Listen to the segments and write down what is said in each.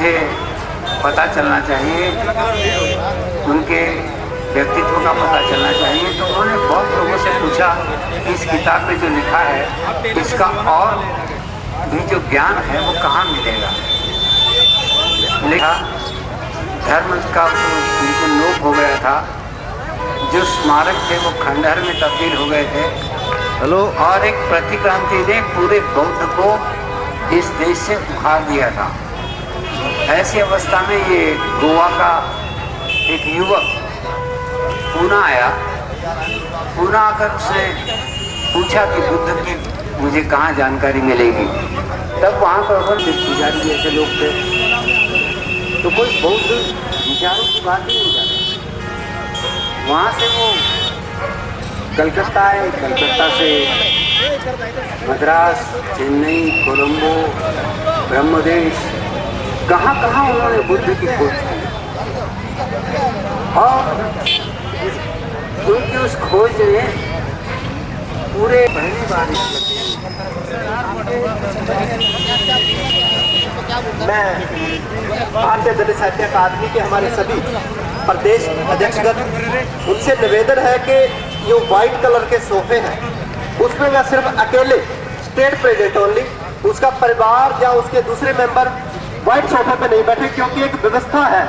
मुझे पता चलना चाहिए, उनके व्यक्तित्व का पता चलना चाहिए। तो उन्होंने बहुत लोगों से पूछा कि इस किताब में जो लिखा है इसका और भी जो ज्ञान है वो कहाँ मिलेगा। लिखा धर्म का बिल्कुल लोप हो गया था, जो स्मारक थे वो खंडहर में तब्दील हो गए थे। हेलो। और एक प्रतिक्रांति ने पूरे बौद्ध को इस देश से उखाड़ दिया था। ऐसी अवस्था में ये गोवा का एक युवक पुणे आया। पुणे आकर उसने पूछा कि बुद्ध की मुझे कहाँ जानकारी मिलेगी। तब वहाँ पर पुजारी जैसे लोग थे, तो कोई बौद्ध विचारों की बात ही नहीं करता। वहाँ से वो कलकत्ता आए, कलकत्ता से मद्रास, चेन्नई, कोलंबो, ब्रह्मदेश, कहाँ कहाँ उन्होंने बुद्ध की खोज की। और उनकी उस खोज ने पूरे पहली बार मैं भारतीय दलित साहित्य अकादमी के हमारे सभी प्रदेश अध्यक्षगण, उनसे निवेदन है कि जो व्हाइट कलर के सोफे हैं उसमें मैं सिर्फ अकेले स्टेट प्रेजेंट ओनली, उसका परिवार या उसके दूसरे मेंबर व्हाइट सोफे पे नहीं बैठे, क्योंकि एक व्यवस्था है,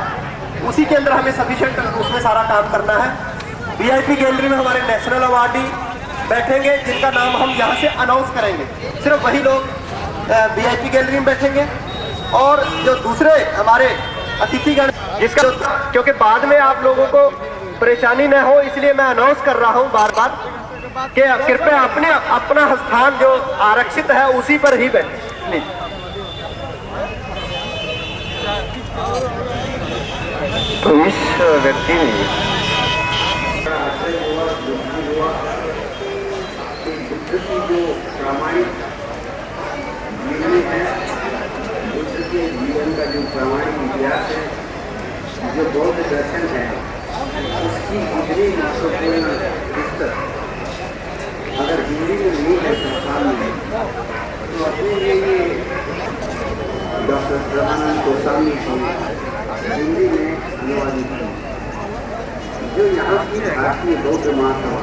उसी के अंदर हमें सफिशिएंट उसमें सारा काम करना है। वीआईपी गैलरी में हमारे नेशनल अवार्डी बैठेंगे जिनका नाम हम यहाँ से अनाउंस करेंगे, सिर्फ वही लोग वीआईपी गैलरी में बैठेंगे। और जो दूसरे हमारे अतिथिगण जिसका, क्योंकि बाद में आप लोगों को परेशानी न हो इसलिए मैं अनाउंस कर रहा हूँ बार बार कि कृपया अपना स्थान जो आरक्षित है उसी पर ही बैठे। तो इस व्यक्ति ने जो प्रामाणिक जीवन है, बुद्ध के जीवन का जो प्रामाणिक इतिहास है, जो बौद्ध दर्शन है, उसकी इतनी महत्वपूर्ण पुस्तक अगर हिंदी में नहीं है संस्थान में, तो अपने लिए डॉक्टर ब्रह्मानंद गोस्वामी जी हिंदी में अनुवादित है, जो यहाँ की भारतीय बौद्ध महासभा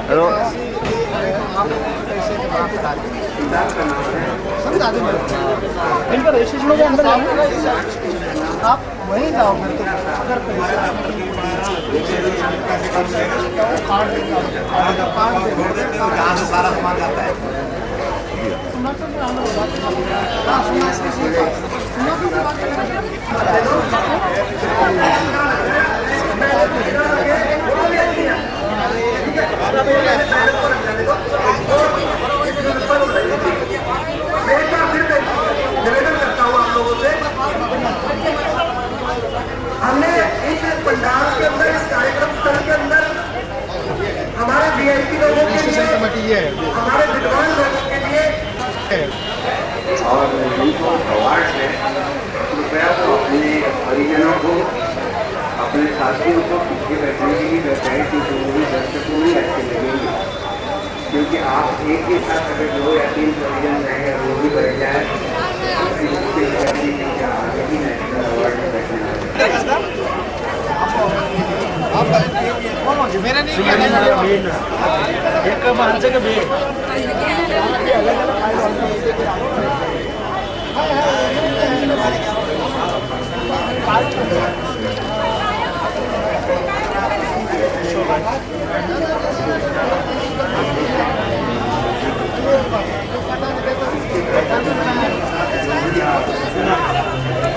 हेलो। इनका रजिस्ट्रेशन हो गया, अंदर जाना आप वहीं जाओ। फिर तो अगर सारा सामान जाता है। हमारे विद्वान लोगों के लिए और जिनको अवार्ड है कृपया तो अपने परिजनों को, अपने साथियों को पीछे बैठने के लिए बताएं कि जो भी दर्शकों में अच्छे लगेंगे, क्योंकि आप एक ही साथ अगर 2 या 3 परिजन रहेंगे वो भी बढ़ जाए तो फिर उसके आगे ही नेशनल अवार्ड में बैठने वाले। मेरा नहीं एक माणसं का भेट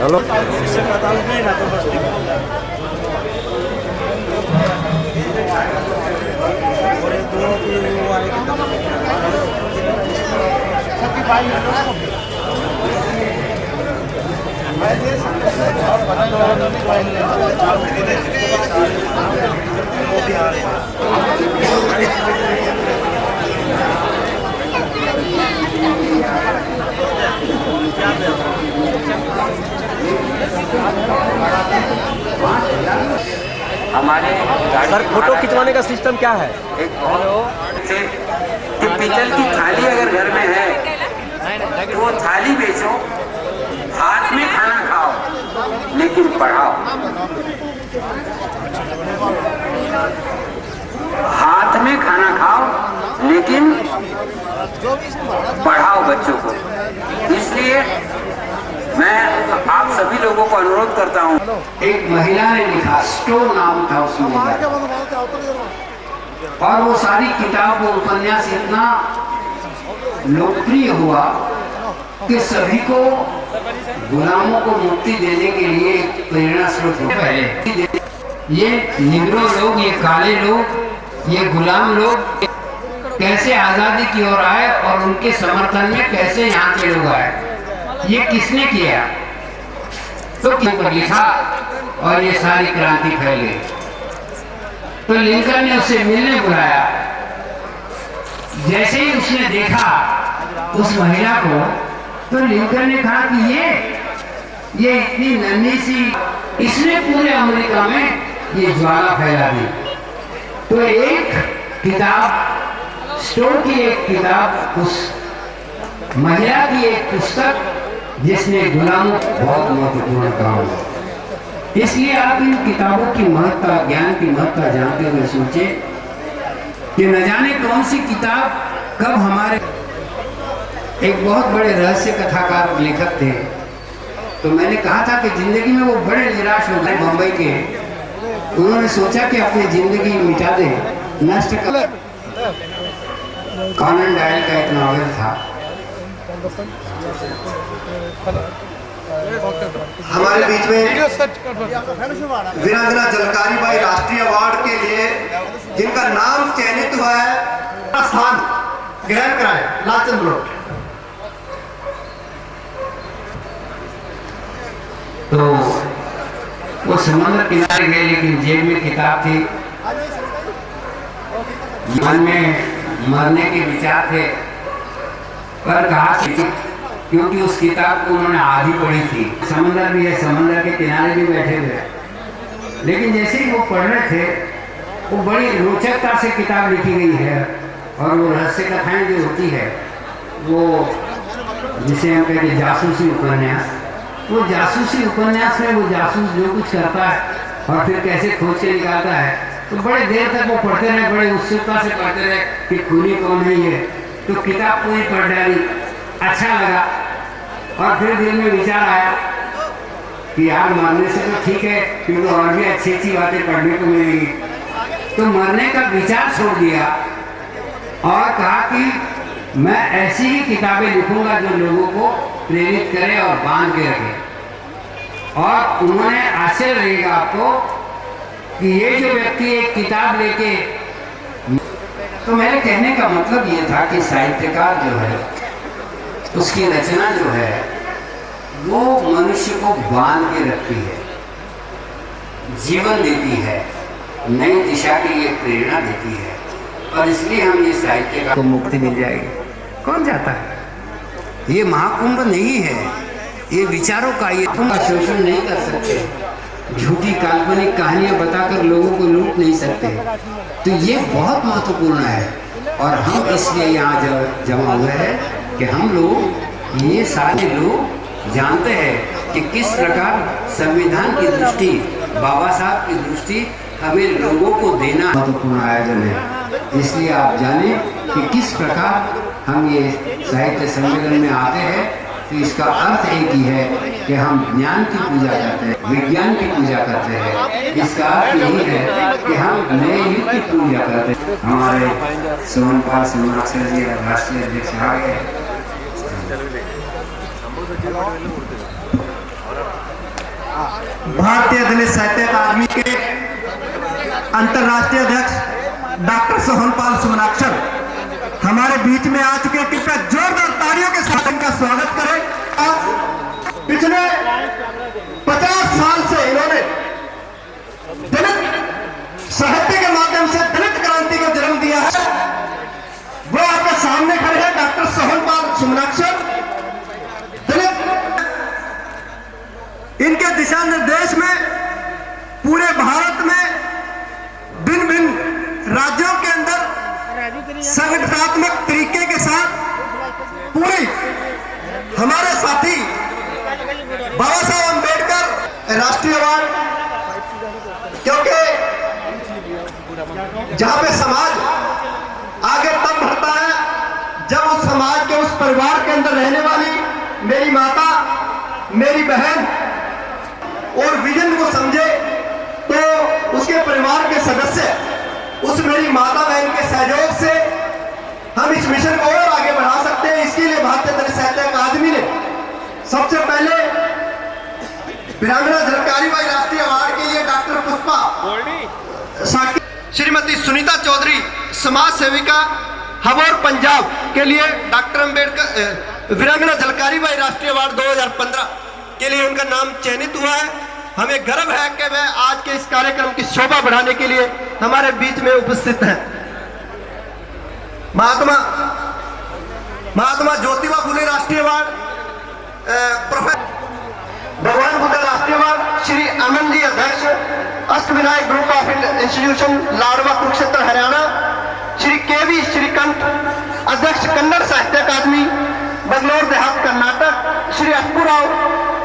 हेलो नहीं रहता बस और ये दोनों की वो आए कि सबकी बाइक हमारे सर फोटो खिंचवाने का सिस्टम क्या है? एक कि पीतल की थाली अगर घर में है तो वो थाली बेचो, हाथ में खाना खाओ लेकिन पढ़ाओ। हाथ में खाना खाओ लेकिन पढ़ाओ बच्चों को। इसलिए मैं आप सभी लोगों को अनुरोध करता हूं। एक महिला ने लिखा, स्टोव नाम था उसमें, और वो सारी किताब वो उपन्यास इतना लोकप्रिय हुआ कि सभी को गुलामों को मुक्ति देने के लिए एक प्रेरणा स्रोत हुआ। पहले ये निग्रो लोग, ये काले लोग, ये गुलाम लोग कैसे आजादी की ओर आए और उनके समर्थन में कैसे यहाँ के लोग आए, ये किसने किया? तो क्यों पर लिखा और ये सारी क्रांति फैल गई। तो लिंकन ने उसे मिलने बुलाया। जैसे ही उसने देखा उस महिला को, तो लिंकन ने कहा कि ये इतनी नन्ही सी, इसने पूरे अमेरिका में ये ज्वाला फैला दी। तो एक किताब, स्टोव की एक किताब, उस महिला की एक पुस्तक जिसने गुलामों बहुत महत्वपूर्ण काम किया। इसलिए आप इन किताबों की महत्ता, ज्ञान की महत्ता जानते हुए सोचे कि न जाने कौन सी किताब कब हमारे एक बहुत बड़े रहस्य कथाकार लेखक थे। तो मैंने कहा था कि जिंदगी में वो बड़े निराश हो गए बम्बई के। उन्होंने सोचा कि अपनी जिंदगी मिटा दें, नष्ट कर। कॉनन डायल का एक नॉवेल था। हमारे बीच में वीरांगना जलकारी बाई राष्ट्रीय अवार्ड के लिए जिनका नाम चयनित हुआ है, स्थान ग्रहण कराए लालचंद रोड। तो वो समुद्र किनारे गए, लेकिन जेब में किताब थी। मन में मरने के विचार थे, पर कहा क्योंकि उस किताब को उन्होंने आधी पढ़ी थी। समंदर भी है, समंदर के किनारे भी बैठे हुए, लेकिन जैसे ही वो पढ़ रहे थे, वो बड़ी रोचकता से किताब लिखी गई है। और वो रहस्य कथाएं जो होती है, वो जिसे हम कहते हैं जासूसी उपन्यास, वो जासूसी उपन्यास में वो जासूस जो कुछ करता है और फिर कैसे खोज के निकालता है, तो बड़े देर तक वो पढ़ते रहे, बड़े उत्सुकता से पढ़ते रहे कि खूनी कौन है ये। तो किताब पूरी पढ़ डाली, अच्छा लगा। और फिर दिल में विचार आया कि यार मरने से तो ठीक है, क्योंकि और भी अच्छी अच्छी बातें पढ़ने को मिलेंगी। तो मरने का विचार छोड़ दिया और कहा कि मैं ऐसी ही किताबें लिखूंगा जो लोगों को प्रेरित करे और बांध के रखे। और उन्होंने आश्चर्य लगेगा आपको कि ये जो व्यक्ति एक किताब लेके, तो मेरे कहने का मतलब ये था कि साहित्यकार जो है, उसकी रचना जो है, वो मनुष्य को बांध के रखती है, जीवन देती है, नई दिशा की एक प्रेरणा देती है। और इसलिए हम ये साहित्य को मुक्ति मिल जाएगी। कौन चाहता है? ये महाकुंभ नहीं है, ये विचारों का, ये तुम शोषण नहीं कर सकते, झूठी काल्पनिक कहानियां बताकर लोगों को लूट नहीं सकते। तो ये बहुत महत्वपूर्ण है और हम इसलिए यहाँ जमा हुए हैं कि हम लोग, ये सारे लोग जानते हैं कि किस प्रकार संविधान की दृष्टि, बाबा साहब की दृष्टि हमें लोगों को देना महत्वपूर्ण आयोजन है। इसलिए आप जाने कि किस प्रकार हम ये साहित्य सम्मेलन में आते हैं, तो इसका अर्थ एक ही है कि हम ज्ञान की पूजा करते हैं, विज्ञान की पूजा करते हैं। इसका अर्थ यही है कि हम नए युग की पूजा करते हैं। हमारे सोहनपाल सोमनाक्षर जी राष्ट्रीय अध्यक्ष आ गए। भारतीय दलित साहित्य अकादमी के अंतर्राष्ट्रीय अध्यक्ष डॉक्टर सोहनपाल सोमनाक्षर हमारे बीच में आ चुके हैं। कृपया जोरदार तालियों के साथ इनका स्वागत करें। आज पिछले 50 साल से इन्होंने दलित साहित्य के माध्यम से दलित क्रांति को जन्म दिया है। वो आपके सामने खड़े हैं डॉक्टर सोहनपाल सोमनाक्षर। दलित इनके दिशा निर्देश में पूरे भारत में भिन्न भिन्न राज्यों के अंदर संगठनात्मक तरीके के साथ पूरी हमारे साथी बाबा साहब अम्बेडकर राष्ट्रीय अवार्ड, क्योंकि जहां पे समाज आगे तब बढ़ता है जब उस समाज के, उस परिवार के अंदर रहने वाली मेरी माता, मेरी बहन और विजन को समझे, तो उसके परिवार के सदस्य उस मेरी माता बहन के सहयोग से हम इस मिशन को और आगे बढ़ा सकते हैं। इसके लिए भारतीय दलित साहित्य अकादमी ने सबसे पहले वीरांगना झलकारी बाई राष्ट्रीय अवार्ड के लिए डॉक्टर पुष्पा साकी, श्रीमती सुनीता चौधरी समाज सेविका हबोर पंजाब के लिए डॉक्टर अम्बेडकर वीरांगना झलकारी बाई राष्ट्रीय अवार्ड 2015 के लिए उनका नाम चयनित हुआ है। हमें गर्व है कि वह आज के इस कार्यक्रम की शोभा बढ़ाने के लिए हमारे बीच में उपस्थित हैं। महात्मा ज्योतिबा फुले राष्ट्रीय अवार्ड, प्रोफेसर भगवान बुद्ध राष्ट्रीय अवार्ड, श्री अमन जी अध्यक्ष Ashtavinayak group of institution Ladwa Kurukshetra Haryana, Shri KV Shrikanth अध्यक्ष कन्नड़ साहित्य अकादमी बंगलौर देहात कर्नाटक, श्री अक्कूराव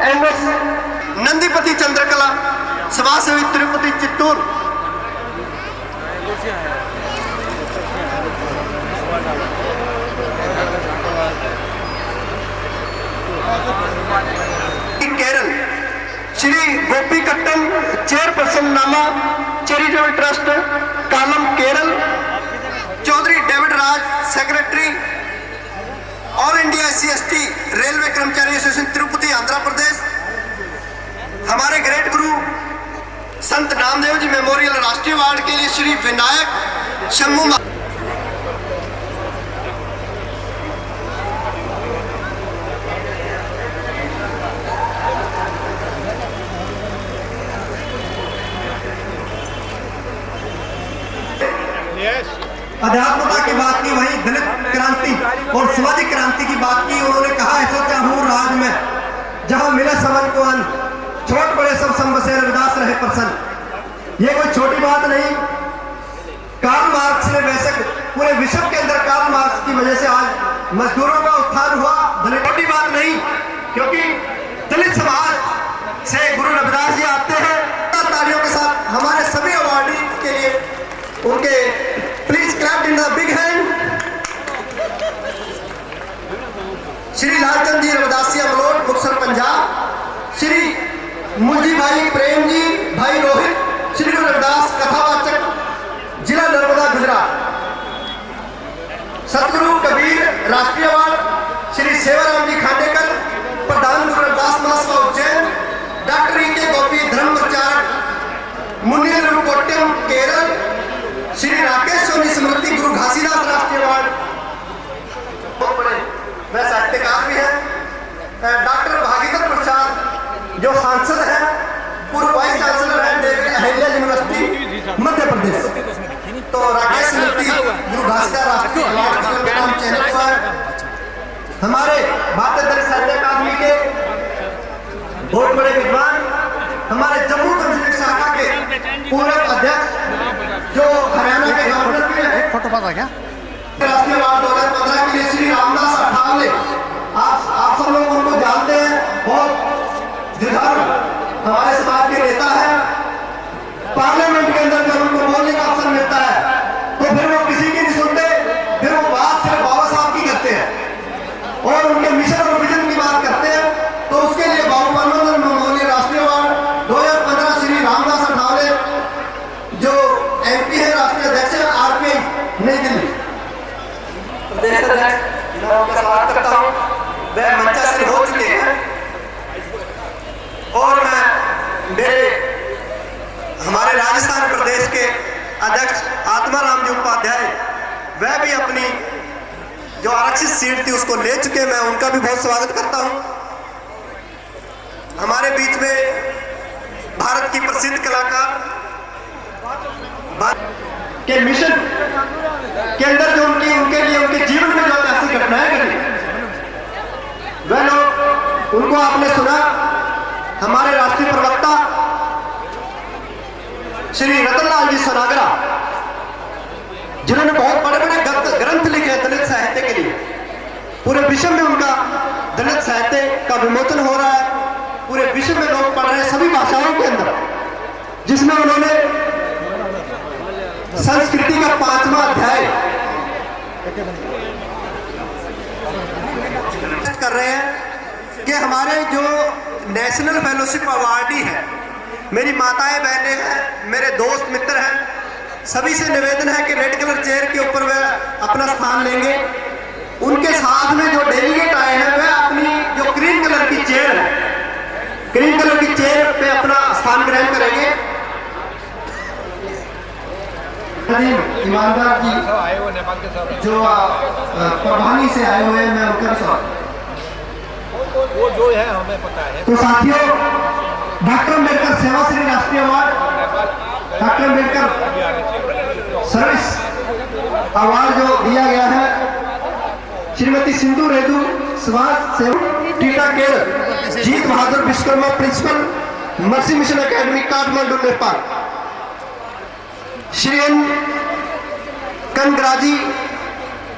एनएस नंदीपति चंद्रकला समाज सेवी Tirupati Chittoor, Kerala Shri Gopi Kattan chairperson Nama charitable trust Kalam Kerala, Chaudhary David Raj secretary all India SC/ST railway कर्मचारी एसोसिएशन तिरुपति आंध्र प्रदेश, हमारे ग्रेट गुरु संत नामदेव जी मेमोरियल राष्ट्रीय अवार्ड के लिए श्री विनायक शम्मू अध्यात्मता की बात की, वही दलित क्रांति और सामाजिक क्रांति की बात की। उन्होंने कहा है सोचा हूँ राज में जहां मिले समन को अन, छोट बड़े सब संबसे रविदास रहे प्रसन्न। ये कोई छोटी बात नहीं। कार्ल मार्क्स ने वैसे पूरे विश्व के अंदर कार्ल मार्क्स की वजह से आज मजदूरों का उत्थान हुआ। दलित छोटी बात नहीं, क्योंकि दलित समाज से गुरु रविदास जी आते हैं। तालियों के साथ हमारे सभी अवार्डी के लिए उनके please clap in the big hand. Shri Lalchand ji Ravidasia Malout Muktsar Punjab, Shri Munji Bhai Prem ji भाई रोहित श्री गुरु रविदास कथावाचक जिला नर्मदा गुजरात, सतगुरु कबीर राष्ट्रीय अवार्ड श्री सेवाराम जी खांडेकर प्रधान गुरु रविदास महासभा उज्जैन, डॉक्टर E.K. गोपी धर्म प्रचार मुनीन्द्र कोट्यम केरल, श्री राकेश सोनी स्मृति गुरु घासीदास राष्ट्रीय अवार्ड। बहुत बड़े वह साहित्यकार भी है। डॉक्टर भागीरथ प्रसाद जो सांसद है, पूर्व वाइस चांसलर है अहिल्या यूनिवर्सिटी मध्य प्रदेश। तो राकेश स्मृति टीवी गुरु घासीदास राष्ट्रीय चैनल पर हमारे भारतीय दलित साहित्य अकादमी के बहुत बड़े विद्वान, हमारे जम्मू कश्मीर शाखा के पूर्व अध्यक्ष जो हरियाणा के गवर्नर भी हैं, फोटो पता क्या राष्ट्रीय अवार्ड 2015 के लिए श्री रामदास अठावले, आप सब लोग उनको जानते हैं, बहुत जिधर हमारे समाज के नेता है। पार्लियामेंट के अंदर जब उनको बोलने का अवसर मिलता है तो फिर वो किसी की नहीं सुनते, फिर वो बात सिर्फ बाबा साहब की करते हैं और उनके मिशन और विजन की बात करते हैं। तो उसके लिए बाबू मनमोहन मेमोरियल राष्ट्रीय अवार्ड 2015 श्री रामदास अठावले जो MP है, राष्ट्रीय अध्यक्ष है RPI नई दिल्ली, प्रदेश अध्यक्ष, मैं उनका स्वागत करता हूँ। वह मंचासीन हो चुके हैं और मैं मेरे हमारे राजस्थान प्रदेश के अध्यक्ष आत्माराम जी उपाध्याय, वह भी अपनी जो आरक्षित सीट थी उसको ले चुके, मैं उनका भी बहुत स्वागत करता हूं। हमारे बीच में भारत की प्रसिद्ध कलाकार के मिशन के अंदर जो उनके लिए उनके जीवन में जो ऐसी घटनाएं घटी, वह लोग उनको आपने सुना। हमारे राष्ट्रीय प्रवक्ता श्री रतनलाल जी सनागरा, जिन्होंने बहुत बड़े बड़े ग्रंथ लिखे दलित साहित्य के लिए, पूरे विश्व में उनका दलित साहित्य का विमोचन हो रहा है, पूरे विश्व में लोग पढ़ रहे हैं सभी भाषाओं के अंदर, जिसमें उन्होंने संस्कृति का 5वां अध्याय कर रहे हैं कि हमारे जो नेशनल फेलोशिप अवार्डी है, मेरी माताएं बहनें हैं, मेरे दोस्त मित्र हैं, सभी से निवेदन है कि रेड कलर चेयर के ऊपर वह अपना स्थान लेंगे। उनके साथ में जो डेलीगेट आए हैं वह अपनी जो ग्रीन कलर की चेयर है, ग्रीन कलर की चेयर पे अपना स्थान ग्रहण करेंगे। ईमानदार जी जो परवानी से आए हुए हैं, मैं उनका स्वागत। वो जो है हमें पता है। तो साथियों, डॉक्टर अम्बेडकर सेवाश्री राष्ट्रीय award, doctor Ambedkar service award जो दिया गया है श्रीमती सिंधु रेडू समाज सेवक टीटा केर Jeet Bahadur Vishwakarma principal Mercy Mission academy Kathmandu Nepal, Shri N Kanagaraji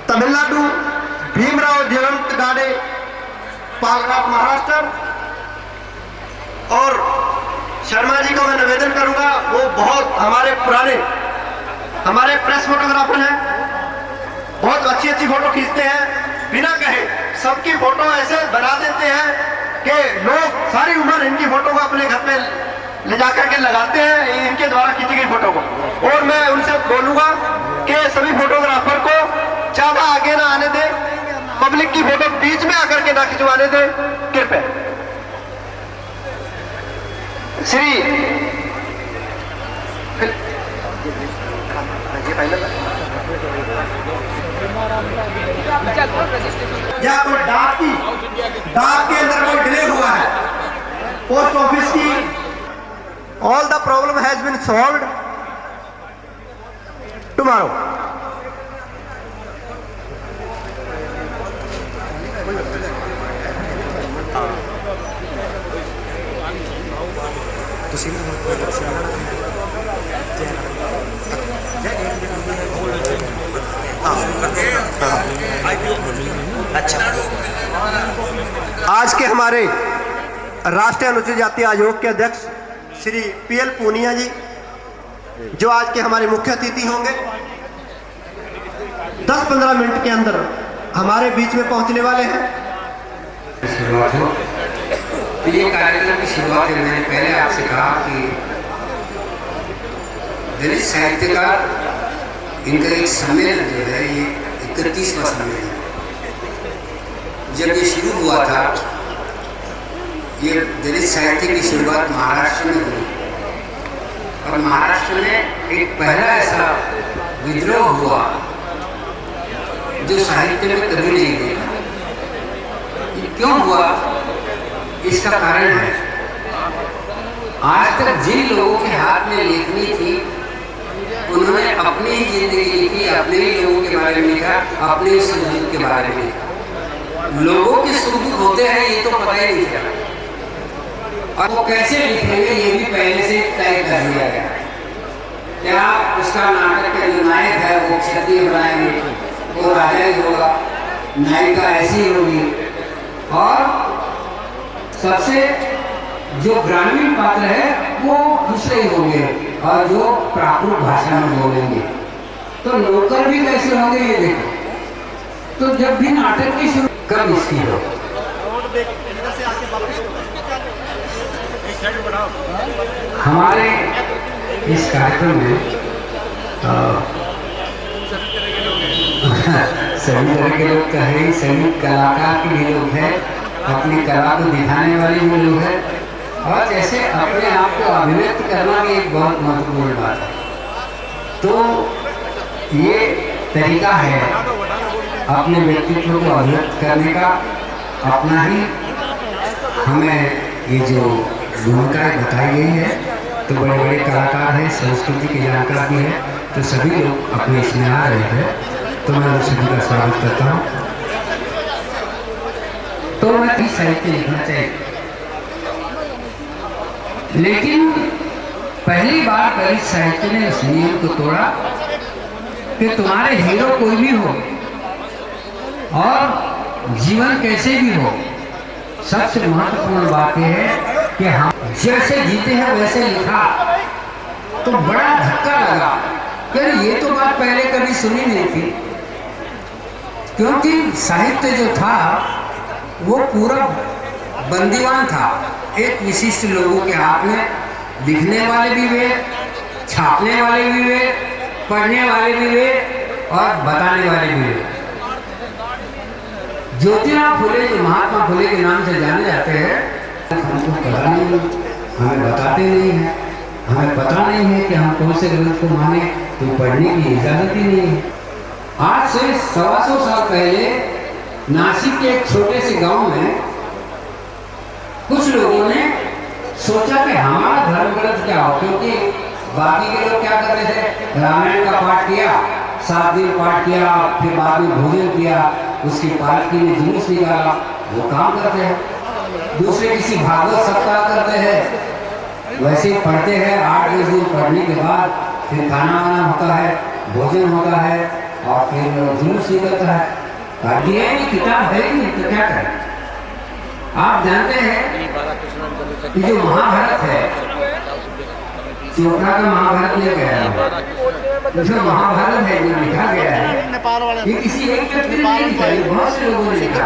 Tamil Nadu, Bhimrao Jayant Gade Palghat Maharashtra, और शर्मा जी को मैं निवेदन करूंगा, वो बहुत हमारे पुराने हमारे प्रेस फोटोग्राफर हैं, बहुत अच्छी अच्छी फोटो खींचते हैं, बिना कहे सबकी फोटो ऐसे बना देते हैं कि लोग सारी उम्र इनकी फोटो को अपने घर पे ले जाकर के लगाते हैं, इनके द्वारा खींची गई फोटो को। और मैं उनसे बोलूंगा कि सभी फोटोग्राफर को ज्यादा आगे ना आने दे, पब्लिक की फोटो बीच में आकर के ना खिंचवाने दे कृपया। श्री या कोई डाक के अंदर कोई डिले हुआ है, पोस्ट ऑफिस की, all the problem has been solved tomorrow. आज के हमारे राष्ट्रीय अनुसूचित जाति आयोग के अध्यक्ष श्री PL पूनिया जी, जो आज के हमारे मुख्य अतिथि होंगे, 10-15 मिनट के अंदर हमारे बीच में पहुंचने वाले हैं। शुरुआत हो तो ये कार्यक्रम की शुरुआत है। मैंने पहले आपसे कहा कि दलित साहित्य का इनका एक सम्मेलन जो है, ये 31वां सम्मेलन, जब ये शुरू हुआ था, ये दलित साहित्य की शुरुआत महाराष्ट्र में हुई और महाराष्ट्र में एक पहला ऐसा विद्रोह हुआ जो साहित्य में कभी नहीं देखा। ये क्यों हुआ, इसका कारण है आज तक जिन लोगों के हाथ में लेखनी थी उन्होंने अपनी ही जिंदगी लिखी, अपने ही लोगों के बारे में लिखा, अपने ही सुख दुख के बारे में लिखा। लोगों के सुख दुख होते हैं ये तो पता ही नहीं चला, और वो कैसे लिखेंगे ये भी पहले से तय कर दिया गया। क्या उसका नाटक का जो नायक है वो क्षत्रिय बनाएंगे, वो राजा ही होगा, नायिका ऐसी होगी, और सबसे जो ग्रामीण पात्र है वो दूसरे ही होंगे, और जो प्राकृत भाषा में बोलेंगे। तो नौकर भी कैसे होंगे ये देखो। तो जब भी नाटक की शुरू कब इसकी हो, हमारे इस कार्यक्रम में सभी तरह के लोग तो है ही, सभी कलाकार के भी लोग हैं, अपनी कला को दिखाने वाले भी लोग हैं, और जैसे अपने आप को अभिव्यक्त करना भी एक बहुत महत्वपूर्ण बात है। तो ये तरीका है अपने व्यक्तित्व को अभिव्यक्त करने का, अपना ही हमें ये जो भूमिकाएं बताई गई है। तो बड़े बड़े कलाकार हैं, संस्कृति के जानकार भी हैं, तो सभी लोग अपने इसमें आ रहे हैं, तो मैं उन सभी का स्वागत करता हूँ। तो मैं भी साहित्य लिखना चाहिए, लेकिन पहली बार दलित साहित्य ने इस नियम को तोड़ा कि तुम्हारे हीरो कोई भी हो और जीवन कैसे भी हो, सबसे महत्वपूर्ण बात यह है कि हम जैसे जीते हैं वैसे लिखा। तो बड़ा धक्का लगा, फिर ये तो बात पहले कभी सुनी नहीं थी, क्योंकि साहित्य जो था वो पूरा बंदीवान था, एक विशिष्ट लोगों के हाथ में। लिखने वाले भी वे, छापने वाले भी वे, पढ़ने वाले भी वे, और बताने वाले भी वे। ज्योतिराव फुले जो महात्मा फुले के नाम से जाने जाते हैं, हमको पता नहीं, हमें बताते नहीं हैं, हमें पता नहीं है कि हम कौन से ग्रंथ को माने, तो पढ़ने की इजाजत ही नहीं है। आज से 125 साल पहले नासिक के एक छोटे से गांव में कुछ लोगों ने सोचा कि हमारा धर्म ग्रंथ क्या हो, क्योंकि बाकी के लोग क्या करते थे, रामायण का पाठ किया, 7 दिन पाठ किया, फिर बाद में भोजन किया, उसकी पालकी में जुलूस निकाला, वो काम करते हैं। दूसरे किसी भागवत सप्ताह करते हैं, वैसे ही पढ़ते हैं। 8-10 दिन पढ़ने के बाद फिर खाना वाना होता है, भोजन होता है, और फिर जुलूस निकलता है। ये किताब है नहीं तो क्या करें। आप जानते हैं कि जो महाभारत है, चोपड़ा का महाभारत ले गया है, जो महाभारत है जो लिखा गया है, ये किसी एक व्यक्ति ने नहीं लिखा, ये बहुत से लोगों ने लिखा।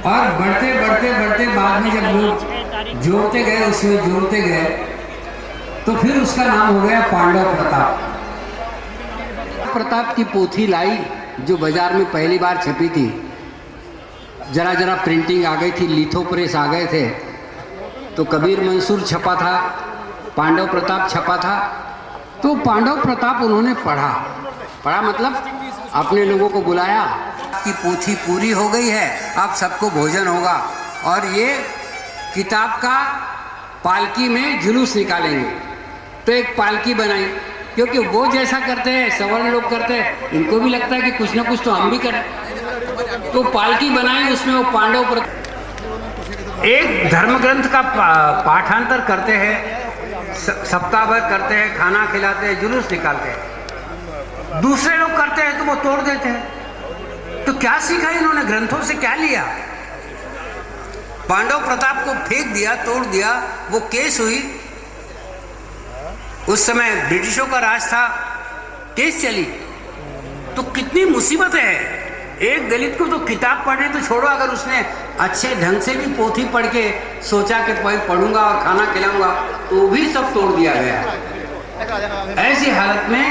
और बढ़ते बढ़ते बढ़ते बाद में जब लोग जोड़ते गए, उसमें जोड़ते गए, तो फिर उसका नाम हो गया पांडव प्रताप। प्रताप की पोथी लाई जो बाजार में पहली बार छपी थी, जरा जरा प्रिंटिंग आ गई थी, लिथो प्रेस आ गए थे, तो कबीर मंसूर छपा था, पांडव प्रताप छपा था। तो पांडव प्रताप उन्होंने पढ़ा मतलब अपने लोगों को बुलाया कि पोथी पूरी हो गई है, अब सबको भोजन होगा, और ये किताब का पालकी में जुलूस निकालेंगे। तो एक पालकी बनाई, क्योंकि वो जैसा करते हैं सवर्ण लोग करते हैं, इनको भी लगता है कि कुछ ना कुछ तो हम भी करें। तो पालकी बनाई, उसमें वो पांडव पर एक धर्म ग्रंथ का पाठांतर करते हैं, सप्ताह भर करते हैं, खाना खिलाते हैं, जुलूस निकालते हैं। दूसरे लोग करते हैं तो वो तोड़ देते हैं। तो क्या सीखा इन्होंने, ग्रंथों से क्या लिया? पांडव प्रताप को फेंक दिया, तोड़ दिया, वो केस हुई। उस समय ब्रिटिशों का राज था, केस चली। तो कितनी मुसीबत है। एक दलित को तो किताब पढ़ने तो छोड़ो, अगर उसने अच्छे ढंग से भी पोथी पढ़ के सोचा कि पढ़ूंगा और खाना खिलाऊंगा, तो भी सब तोड़ दिया गया। ऐसी हालत में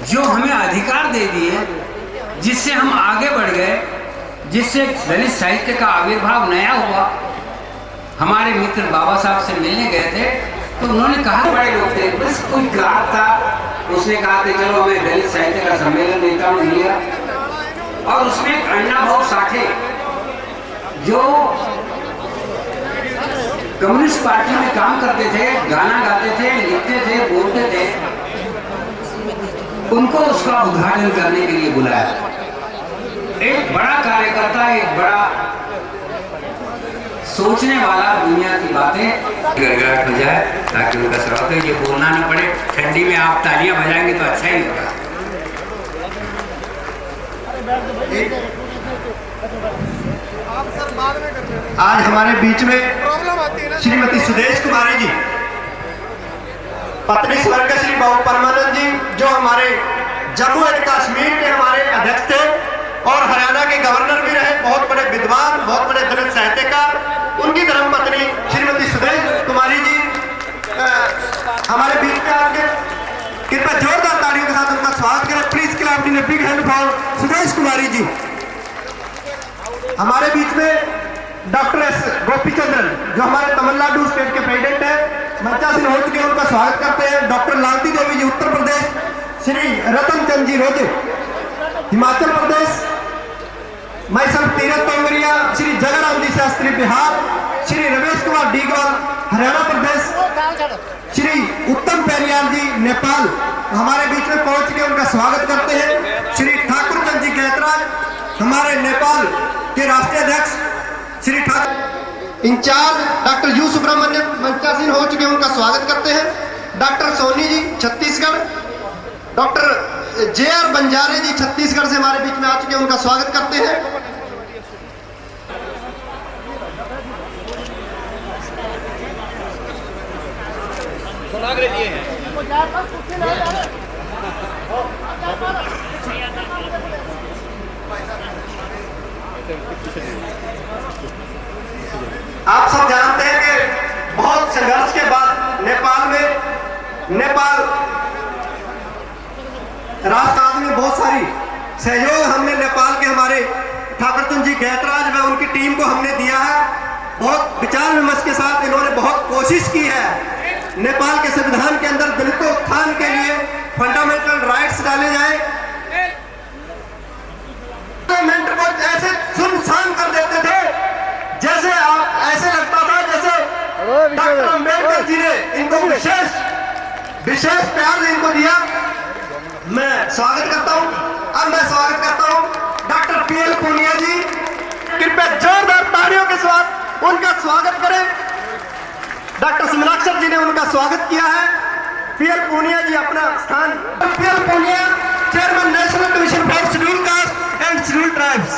जो हमें अधिकार दे दिए, जिससे हम आगे बढ़ गए, जिससे दलित साहित्य का आविर्भाव नया हुआ। हमारे मित्र बाबा साहब से मिलने गए थे, तो उन्होंने कहा, बड़े लोग थे, बस कोई क्लास था, उसने कहा कि चलो मैं दलित साहित्य का सम्मेलन देता हूँ, लिया। और उसमें एक अण्णा भाऊ साठे, जो कम्युनिस्ट पार्टी में काम करते थे, गाना गाते थे, लिखते थे, बोलते थे, उनको उसका उद्घाटन करने के लिए बुलाया। एक बड़ा कार्यकर्ता, एक बड़ा सोचने वाला, दुनिया की बातें गड़गड़ाहट हो जाए ताकि उनका स्वागत है। ये बोलना ना पड़े, ठंडी में आप तालियां बजाएंगे तो अच्छा ही होगा। आज हमारे बीच में श्रीमती सुदेश कुमारी जी, पत्नी स्वर्गीय श्री बाबू परमानंद जी, जो हमारे जम्मू एंड कश्मीर के हमारे अध्यक्ष थे और हरियाणा के गवर्नर भी रहे, बहुत बड़े विद्वान, बहुत बड़े दलित साहित्यकार, उनकी धर्मपत्नी श्रीमती सुदेश कुमारी जी हमारे बीच में आके कृपया जोरदार तालियों के साथ उनका स्वागत करें। Please clap in a big hand for Sudesh Kumari ji. हमारे बीच में डॉक्टर एस गोपीचंद्रन, जो हमारे तमिलनाडु स्टेट के प्रेसिडेंट हैं, मंचासीन हो चुके हैं, उनका स्वागत करते हैं। डॉक्टर लालती देवी जी उत्तर प्रदेश, श्री रतन चंद जी रोजे हिमाचल प्रदेश, मैं सब तीरथ तोंगरिया, श्री जगराम जी शास्त्री बिहार, श्री रमेश कुमार डीगोल हरियाणा प्रदेश, श्री उत्तम पेरियाल जी नेपाल हमारे बीच में पहुंच के उनका स्वागत करते हैं। श्री ठाकुर चंद जी गैतराज हमारे नेपाल के राष्ट्रीय अध्यक्ष, Shri Thakur in charge doctor U Subramaniam मंचासीन हो चुके हैं, उनका स्वागत करते हैं। Doctor Soni ji Chhattisgarh, doctor JR. Banjare ji Chhattisgarh से हमारे बीच में आ चुके हैं, उनका स्वागत करते हैं। आप सब जानते हैं कि बहुत संघर्ष के बाद नेपाल राष्ट्र में बहुत सारी सहयोग हमने नेपाल के हमारे ठाकुर चंद जी गैतराज व उनकी टीम को हमने दिया है। बहुत विचार विमर्श के साथ इन्होंने बहुत कोशिश की है नेपाल के संविधान के अंदर दलितों उत्थान के लिए फंडामेंटल राइट्स डाले जाए। पार्लियामेंट को ऐसे सुनसान कर देते थे जैसे आप ऐसे लगता था जैसे डॉक्टर अम्बेडकर जी ने इनको विशेष प्यार इनको दिया। मैं स्वागत करता हूं, अब मैं स्वागत करता हूं डॉक्टर पीएल पूनिया जी। कृपया जोरदार तालियों के साथ उनका स्वागत करें। डॉक्टर सिमलाक्षर जी ने उनका स्वागत किया है। पीएल पूनिया जी अपना स्थान। PL Punia, chairman National Commission for Scheduled Caste and Scheduled tribes.